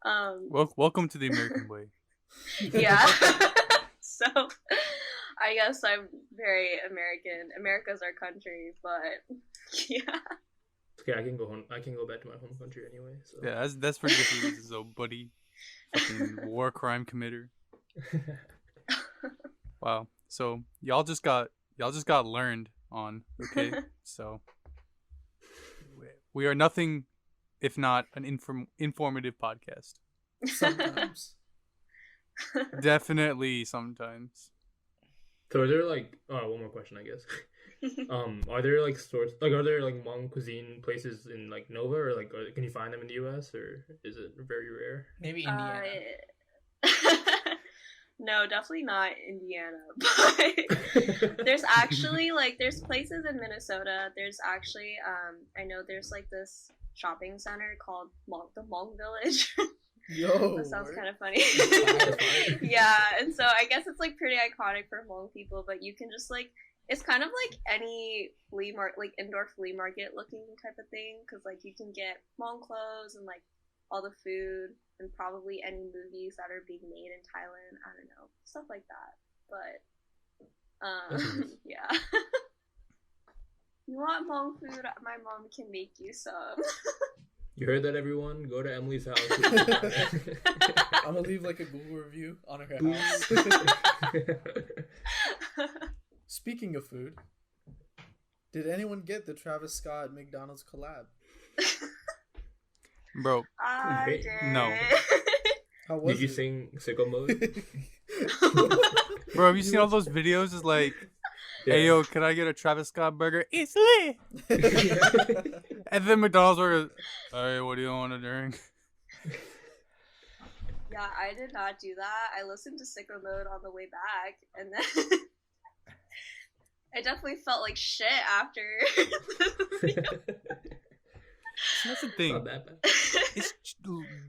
Welcome to the American way. Yeah. So I guess I'm very American. America's our country, but yeah. Okay, I can go home. I can go back to my home country anyway. So. Yeah, that's for different reasons, though, buddy. Fucking war crime committer. Wow. So y'all just got learned on. Okay. So we are nothing if not an informative podcast. Sometimes. Definitely sometimes. So are there like one more question, I guess. Are there like are there like Hmong cuisine places in like Nova, or like can you find them in the U.S. or is it very rare? Maybe Indiana. No, definitely not Indiana. But there's actually like there's places in Minnesota. There's actually I know there's like this shopping center called the Hmong Village. Yo, That sounds word. kind of funny. Fire. Yeah, and so I guess it's like pretty iconic for Hmong people, but you can just like it's kind of like any like indoor flea market looking type of thing, because like you can get Hmong clothes and like all the food and probably any movies that are being made in Thailand. I don't know, stuff like that. But yeah. You want Hmong food? My mom can make you some. You heard that, everyone? Go to Emily's house. I'm gonna leave like a Google review on her Boom. house. Speaking of food, did anyone get the Travis Scott McDonald's collab? Bro, I Wait, did. no. How was Did you it? sing Sicko Mode? bro, have you seen all those videos? It's like, hey yo, can I get a Travis Scott burger? It's lit. And then McDonald's burger. Alright, what do you want to drink? Yeah, I did not do that. I listened to Sicko Mode on the way back, and then I definitely felt like shit after. So that's the Not thing. that bad. It's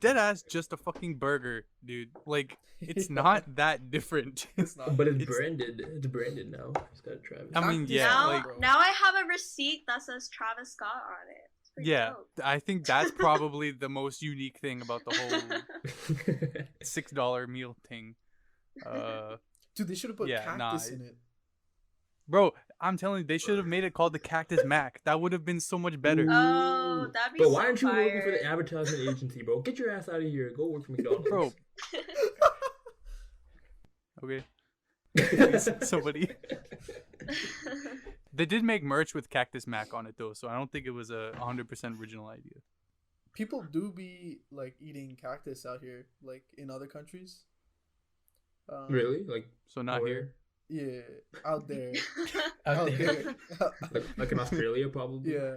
dead ass just a fucking burger, dude. Like, it's not that different. It's not. But it's It's- branded. It's branded now. It's got Travis. I mean, yeah, now, like, now I have a receipt that says Travis Scott on it. It's pretty yeah, dope. I think that's probably the most unique thing about the whole $6 meal thing. Dude, they should have put Yeah, nah, cactus in it. Bro, I'm telling you, they should have made it called the Cactus Mac. That would have been so much better. Oh, that'd be But so why aren't you fire. working for the advertisement agency, bro? Get your ass out of here. Go work for McDonald's. Bro, okay. Somebody. They did make merch with Cactus Mac on it though, so I don't think it was a 100% original idea. People do be like eating cactus out here, like in other countries. Really? Like, So not where? here. Yeah, out there. Out there. Like in Australia, probably. Yeah,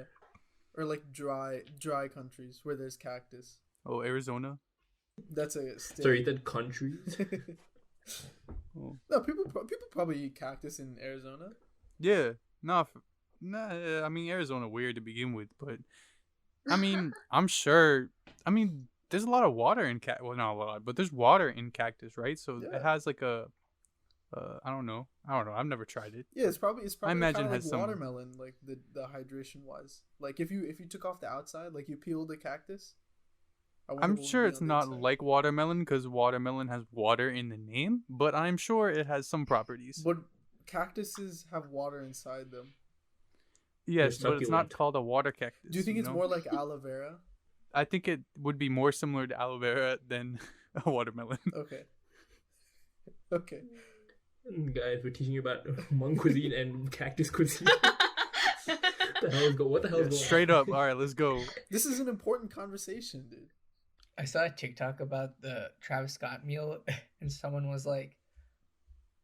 or like dry countries where there's cactus. Oh, Arizona. That's a state. So you said countries? Oh. No, people probably eat cactus in Arizona. Yeah. Nah, I mean Arizona weird to begin with, but I mean, I'm sure. I mean, there's a lot of water in well, not a lot, but there's water in cactus, right? So Yeah. it has like a, I don't know. I've never tried it. Yeah, it's probably imagine kinda it has like some- watermelon, like the hydration wise. Like if you took off the outside, like you peeled the cactus. I wonder I'm what would sure be it's on the not inside. like watermelon because watermelon has water in the name, but I'm sure it has some properties. But cactuses have water inside them. Yes, They're but it's not succulent. called a water cactus. Do you think it's know? more like aloe vera? I think it would be more similar to aloe vera than a watermelon. Okay. Okay. Guys, we're teaching you about Hmong cuisine and cactus cuisine. What the hell is going on? Straight up. All right, let's go. This is an important conversation, dude. I saw a TikTok about the Travis Scott meal, and someone was like,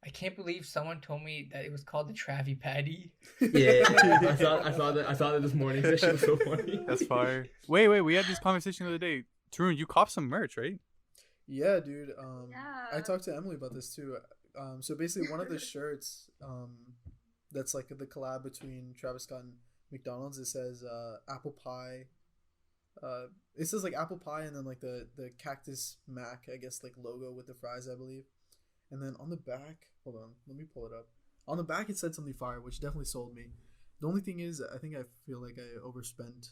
"I can't believe someone told me that it was called the Travie Patty." Yeah, I saw that this morning. That shit was so funny. That's fire. Wait. We had this conversation the other day. Tarun, you copped some merch, right? Yeah, dude. Yeah. I talked to Emily about this too. So basically, one of the shirts, that's like the collab between Travis Scott and McDonald's. It says apple pie. It says like apple pie, and then like the Cactus Mac, I guess, like logo with the fries, I believe. And then on the back, hold on, let me pull it up. On the back, it said something fire, which definitely sold me. The only thing is, I think I feel like I overspent,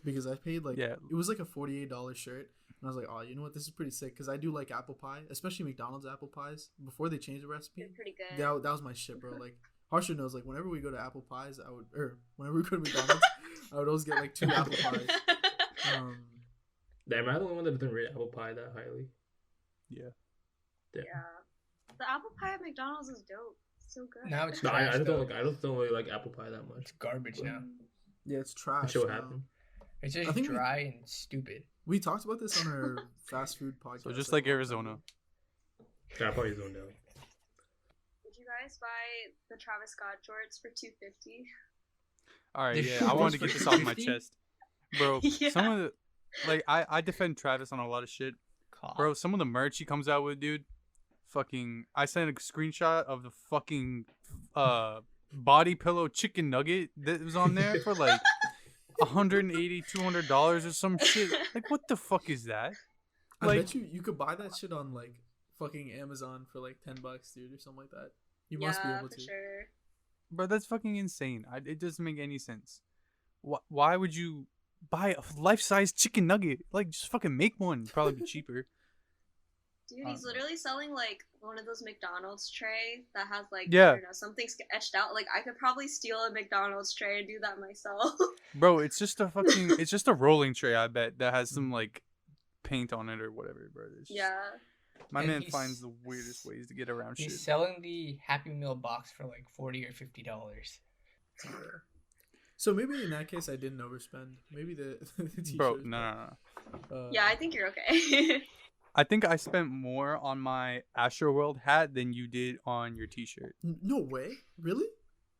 because I paid like, Yeah. it was like a $48 shirt, and I was like, oh, you know what, this is pretty sick, because I do like apple pie, especially McDonald's apple pies. Before they changed the recipe, They're pretty good. that was my shit, bro. Like, Harsha knows, like, whenever we go to apple pies, whenever we go to McDonald's, I would always get like 2 apple pies. Damn, am I the only one that doesn't rate apple pie that highly? Yeah. Damn. Yeah. The apple pie at McDonald's is dope. It's so good. Now it's No, I trash, just though. don't really like apple pie that much. It's garbage now. Yeah, it's trash. Show what now. happened. It's I just think we- dry and stupid. We talked about this on our fast food podcast. So just a like long time Arizona. ago. Yeah, probably zoned out. Did you guys buy the Travis Scott shorts for $250? All right, The yeah. I wanted to shorts get for this off my $2.50? chest, bro. Yeah. Some of the, like, I defend Travis on a lot of shit, Cough. bro. Some of the merch he comes out with, dude. Fucking, I sent a screenshot of the fucking body pillow chicken nugget that was on there for like $180, $200 or some shit. Like, what the fuck is that? I Like, bet you could buy that shit on like fucking Amazon for like $10, dude, or something like that. You must be able for to. sure. bro, that's fucking insane. It doesn't make any sense. Why would you buy a life-size chicken nugget. Like, just fucking make one. Probably be cheaper. Dude, he's literally selling like one of those McDonald's tray that has like Yeah. I don't know, something etched out. Like I could probably steal a McDonald's tray and do that myself. Bro, it's just a rolling tray, I bet, that has some, like, paint on it or whatever, bro. It's just- Yeah. My And man he's- finds the weirdest ways to get around shit. He's selling the Happy Meal box for like $40 or $50. So maybe in that case I didn't overspend. Maybe the t-shirts. Bro, no. Yeah, I think you're okay. I think I spent more on my Astroworld hat than you did on your t-shirt. No way. Really?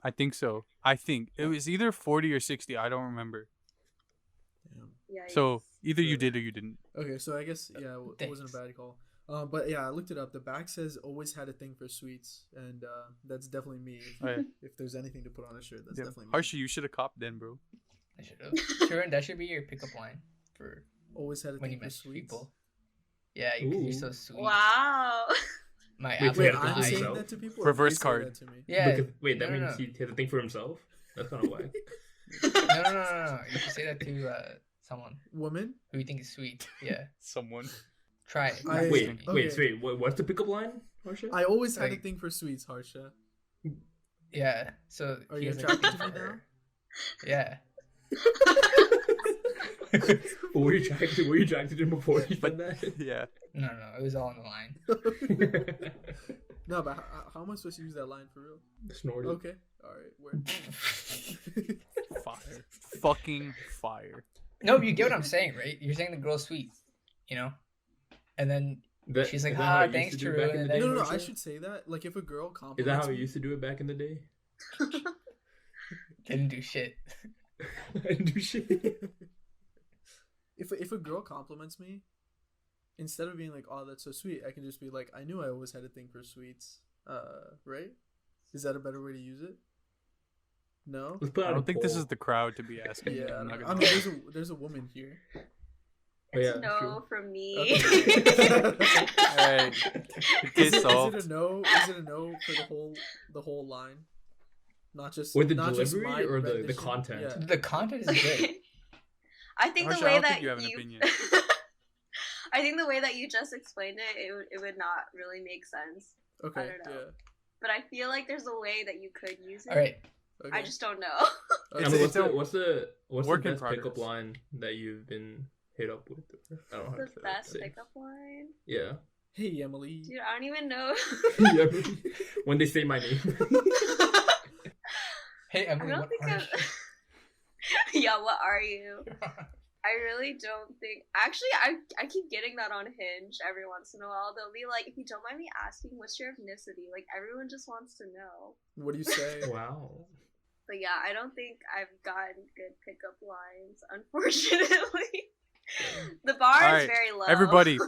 I think so. I think it was either 40 or 60. I don't remember. Damn. Yeah. So either you Yeah. did or you didn't. Okay, so I guess yeah, it wasn't a Thanks. bad call. But yeah, I looked it up. The back says always had a thing for sweets, and that's definitely me. Oh, yeah. If there's anything to put on a shirt, that's Yeah. definitely me. Harsha, you should have copped then, bro. I should have. Sharon, that should be your pickup line for Always had a when you thing for message sweets. people. Yeah, because you're so Ooh. sweet. Wow. My Wait, apple Wait, Yeah, I'm I- saying so. that to people. or Reverse they say card. that to me? Yeah. Because, wait, that no, means no. he has a thing for himself? That's kind of whack. No. You should say that to someone Woman. who you think is sweet. Yeah. Someone. Try it. I- Practice Wait, with me. Okay. wait, what's the pickup line, Harsha? I always had a Like- thing for sweets, Harsha. Yeah. So Are he you has a attracted thing to me for now? her. Yeah. Were you attracted to him before you said that? Yeah. No, it was all on the line. No, but how am I supposed to use that line for real? Snorted. Okay, all right. Word. Fire. Fucking fire. No, but you get what I'm saying, right? You're saying the girl's sweet, you know? And then That- she's like, is that how "Ah, it used thanks, to do Drew," back in and the then- day, No, I Harsha? should say that. Like, if a girl Is compliments that how me, we used to do it back in the day? didn't do shit. I didn't do shit. if a girl compliments me, instead of being like, "Oh, that's so sweet," I can just be like, "I knew I always had a thing for sweets." Right? Is that a better way to use it? No. Let's put out I a don't think this poll. is the crowd to be asking. Yeah, that, I'm I not mean, gonna lie. there's a woman here. Oh, yeah, It's no true. from me. Okay. Alright. Is Case it solved. a no? Is it a no for the whole line? Not just Or the not just delivery my or the rendition? content? Yeah. The content is good. I think Harsha, the I way don't that think you have an opinion. I think the way that you just explained it would not really make sense. Okay. I don't know. Yeah. But I feel like there's a way that you could use it. All right. Okay. I just don't know. Okay. I mean, It's a what's the work in best pickup progress. line that you've been hit up with? I don't know how The to best say. pickup line? Yeah. Hey, Emily. Dude, I don't even know. Yeah. When they say my name. Hey, I Emily, don't what think are I'm... Yeah, what are you? I really don't think. Actually, I keep getting that on Hinge every once in a while. They'll be like, if you don't mind me asking, what's your ethnicity? Like, everyone just wants to know. What do you say? Wow. But yeah, I don't think I've gotten good pickup lines, unfortunately. The bar Alright, is very low. everybody,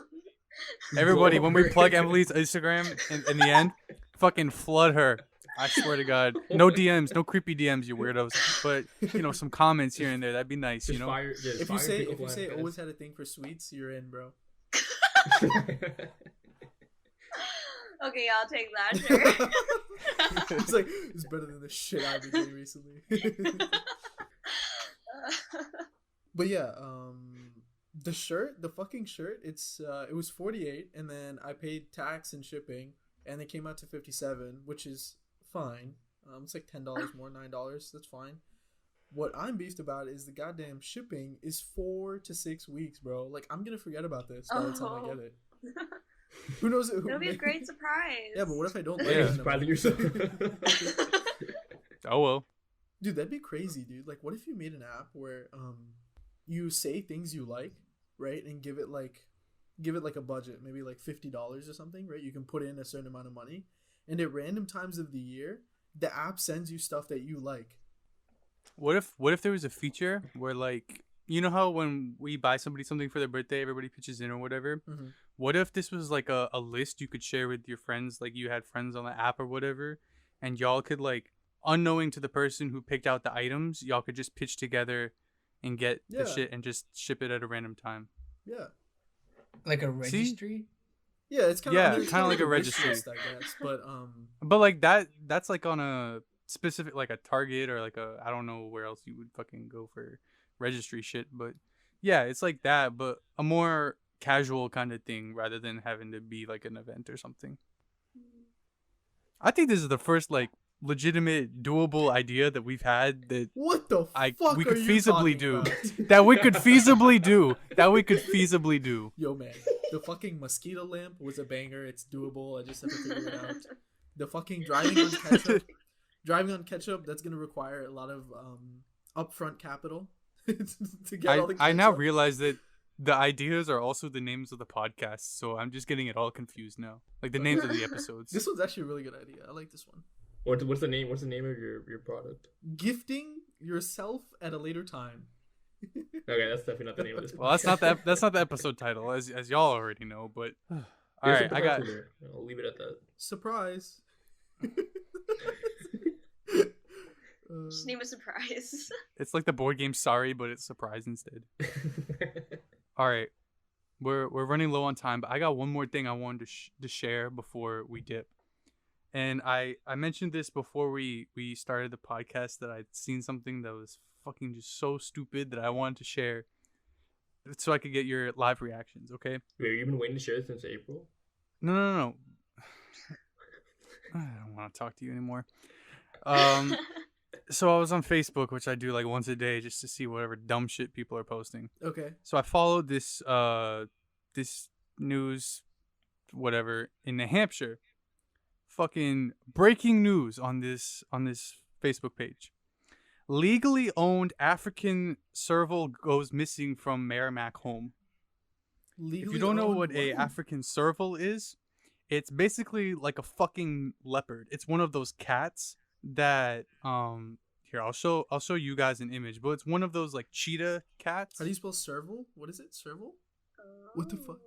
Everybody, Go when we over plug it. Emily's Instagram in the end, fucking flood her. I swear to God. No DMs, no creepy DMs, you weirdos. But, you know, some comments here and there. That'd be nice, Just you know? fire, just If fire you say pickup line, guys. always had a thing for sweets, you're in, bro. Okay, I'll take that, sure. It's like it's better than the shit I've been doing recently. But yeah, the shirt, the fucking shirt, it was 48, and then I paid tax and shipping, and it came out to 57, which is fine. It's like $10 more, $9. That's fine. What I'm beefed about is the goddamn shipping is 4 to 6 weeks, bro. Like, I'm gonna forget about this by the time I get it. Who knows? It'll be a great surprise. Yeah, but what if I don't? Like, like you're it? surprising yourself. Oh, well. Dude, that'd be crazy, dude. Like, what if you made an app where you say things you like, right, and give it like a budget, maybe like $50 or something, right? You can put in a certain amount of money, and at random times of the year, the app sends you stuff that you like. What if there was a feature where, like, you know how when we buy somebody something for their birthday, everybody pitches in or whatever? Mhm. What if this was like a list you could share with your friends, like you had friends on the app or whatever, and y'all could, like, unknowing to the person who picked out the items, y'all could just pitch together and get Yeah. the shit and just ship it at a random time. Yeah, Like a registry? yeah, it's kind of Yeah, kinda like a registry. list, I guess. But But like that's like on a specific, like a Target or like a, I don't know where else you would fucking go for registry shit. But yeah, it's like that, but a more casual kind of thing rather than having to be like an event or something. I think this is the first like legitimate doable idea that we've had that What the fuck we are could you feasibly talking do. about? That we could feasibly do. That we could feasibly do. Yo, man, the fucking mosquito lamp was a banger. It's doable. I just have to figure it out. The fucking driving on ketchup, that's gonna require a lot of upfront capital to get all the ketchup. I now realize that the ideas are also the names of the podcasts, so I'm just getting it all confused now. Like the names of the episodes. This one's actually a really good idea. I like this one. What's the name? What's the name of your product? Gifting yourself at a later time. Okay, that's definitely not the name of this. Well, that's not the episode title, as y'all already know. But all Here's right, the I got. bartender. I'll leave it at that. Surprise. Just name a surprise. It's like the board game Sorry, but it's Surprise instead. All right, we're running low on time, but I got one more thing I wanted to share before we dip. And I mentioned this before we started the podcast that I'd seen something that was fucking just so stupid that I wanted to share so I could get your live reactions, okay? Wait, you've been waiting to share this since April? No. I don't want to talk to you anymore. So I was on Facebook, which I do like once a day just to see whatever dumb shit people are posting. Okay. So I followed this this news whatever in New Hampshire. Fucking breaking news on this Facebook page. Legally owned African serval goes missing from Merrimack home. If you don't know what a African serval is, it's basically like a fucking leopard. It's one of those cats that here I'll show you guys an image, but it's one of those like cheetah cats. How do you spell serval? What is it? Serval? What the fuck?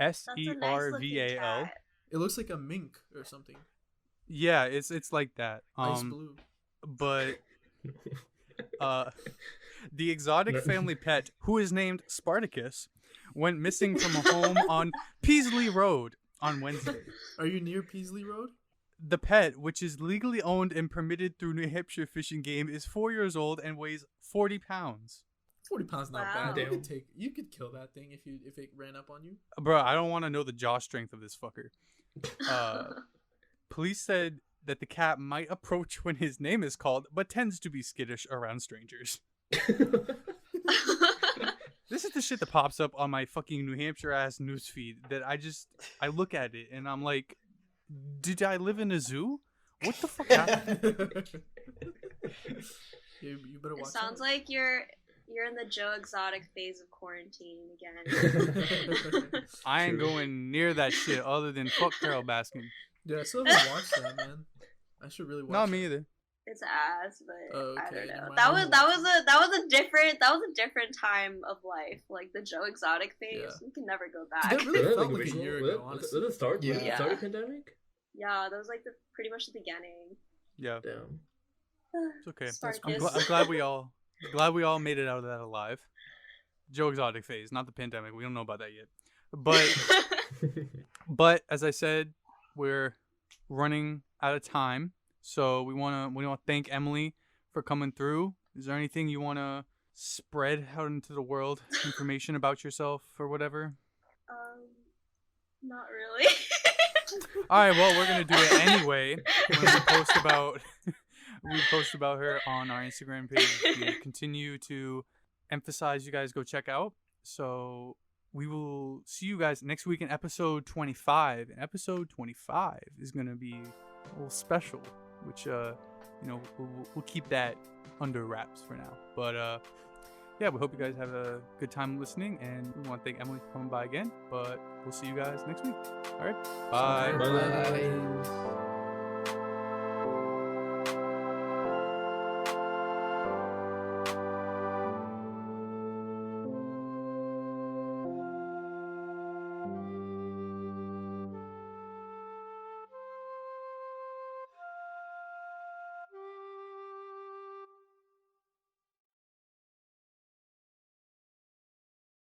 SERVAL. It looks like a mink or something. Yeah, it's like that. Ice blue. But the exotic family pet, who is named Spartacus, went missing from a home on Peasley Road on Wednesday. Are you near Peasley Road? The pet, which is legally owned and permitted through New Hampshire Fish and Game, is 4 years old and weighs 40 pounds. 40 pounds not Wow. bad. You could kill that thing if it ran up on you. Bro, I don't want to know the jaw strength of this fucker. Police said that the cat might approach when his name is called, but tends to be skittish around strangers. This is the shit that pops up on my fucking New Hampshire ass newsfeed that I look at it and I'm like, did I live in a zoo? What the fuck happened? You better watch It sounds out. like you're in the Joe Exotic phase of quarantine again. I ain't going near that shit other than fuck Carol Baskin. Yeah, I still haven't watched that, man. I should really watch Not that. me either. It's ass, but Oh, I okay, don't never know. mind. That I was won't that was a different time of life. Like the Joe Exotic phase, Yeah. we can never go That back. really Was that, felt like, like a original? year Was ago, it- honestly. Was it start? Was it Yeah. start of pandemic? Yeah, that was like pretty much the beginning. Yeah, Damn. it's okay. Spartacus. I'm glad we all made it out of that alive. Joe Exotic phase, not the pandemic. We don't know about that yet. But as I said, we're running out of time, so we want to thank Emily for coming through. Is there anything you want to spread out into the world, information about yourself or whatever? Not really. All right, well, we're gonna do it anyway. When we post about her on our Instagram page. We continue to emphasize you guys go check out. So we will see you guys next week in episode 25. And episode 25 is gonna be a little special, which we'll keep that under wraps for now. But yeah, we hope you guys have a good time listening, and we want to thank Emily for coming by again. But we'll see you guys next week. All right, bye. Bye. Bye.